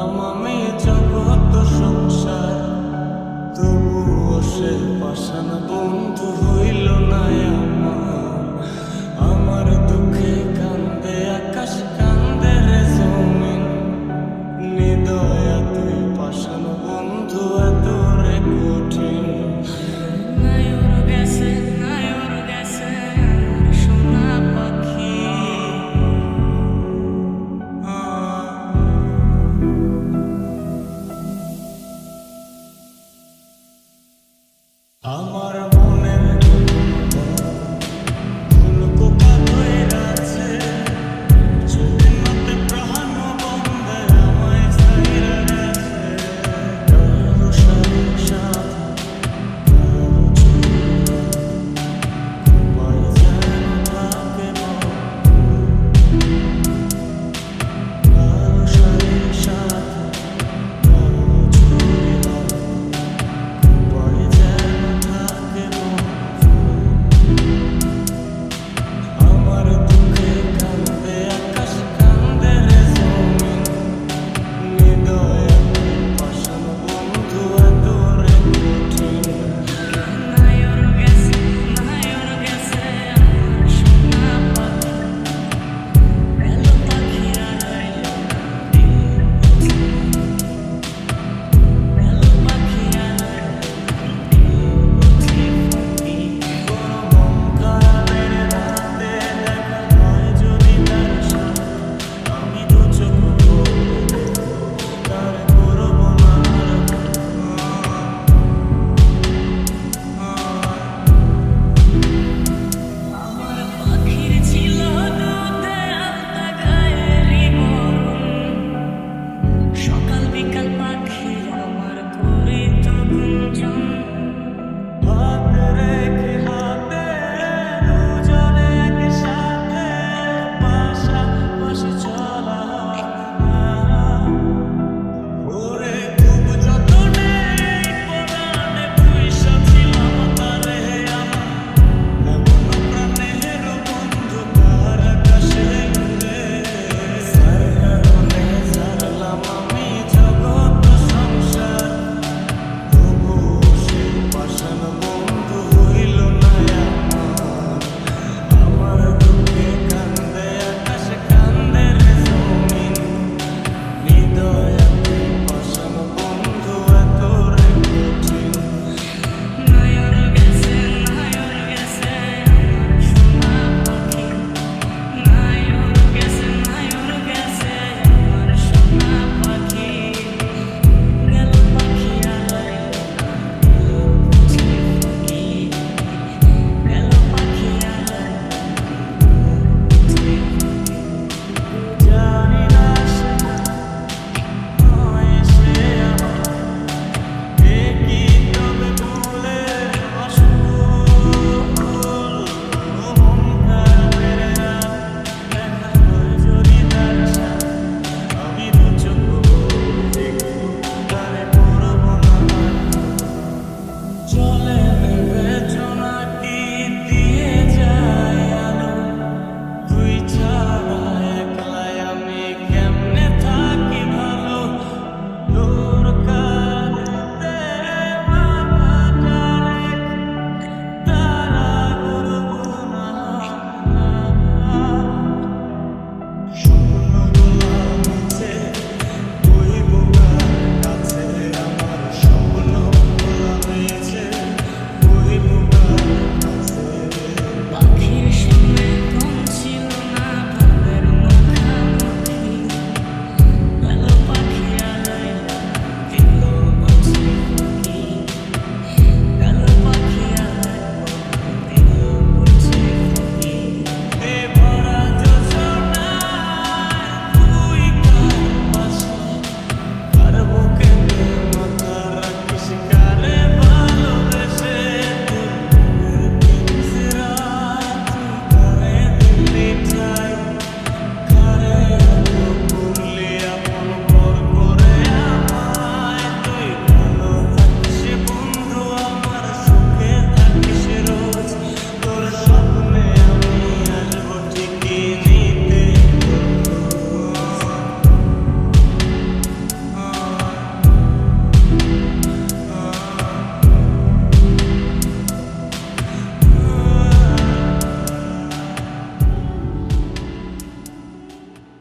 আমি জগৎ সংসার, তবুও সে পাষাণ বন্ধু হইল না আমার। আমার দুঃখে কান্দে আকাশ, কান্দে রে জমিন, নিদয়া তুই পাষাণ বন্ধু এত রে কঠিন। নায়র গেছে সোনা পাখি, আমার মনের ফুলকোপা ধইরা আছে, চোখের মধ্যে প্রাণ বন্ধে আমায় ছাইরা গেছে। কারো সাথে সাথে কারো ছোঁয়া, কোপায় যেন থাকে মন। কারো সাথে সাথে কারো ছোঁয়া, কোপায় যেন থাকে মন। আমার দুঃখে কান্দে আকাশ, কান্দে রে জমিন, নিদয়া তুই পাষাণ বন্ধু এত রে কঠিন। নায়র গেছে আমার সোনা পাখি, গেল পাখি আর আইল না দিন বুঝি, গেল পাখি আর আইল না দিন বুঝি ফাঁকি। কোনো মন খারাপের রাতে দেখা হয় যদি তার সাথে, আমি দু চোখ ভরে দেখব, তার করব না আর আমার পাখির ছিল দুধে আলতা গায়েরই বরণ, সকাল বিকাল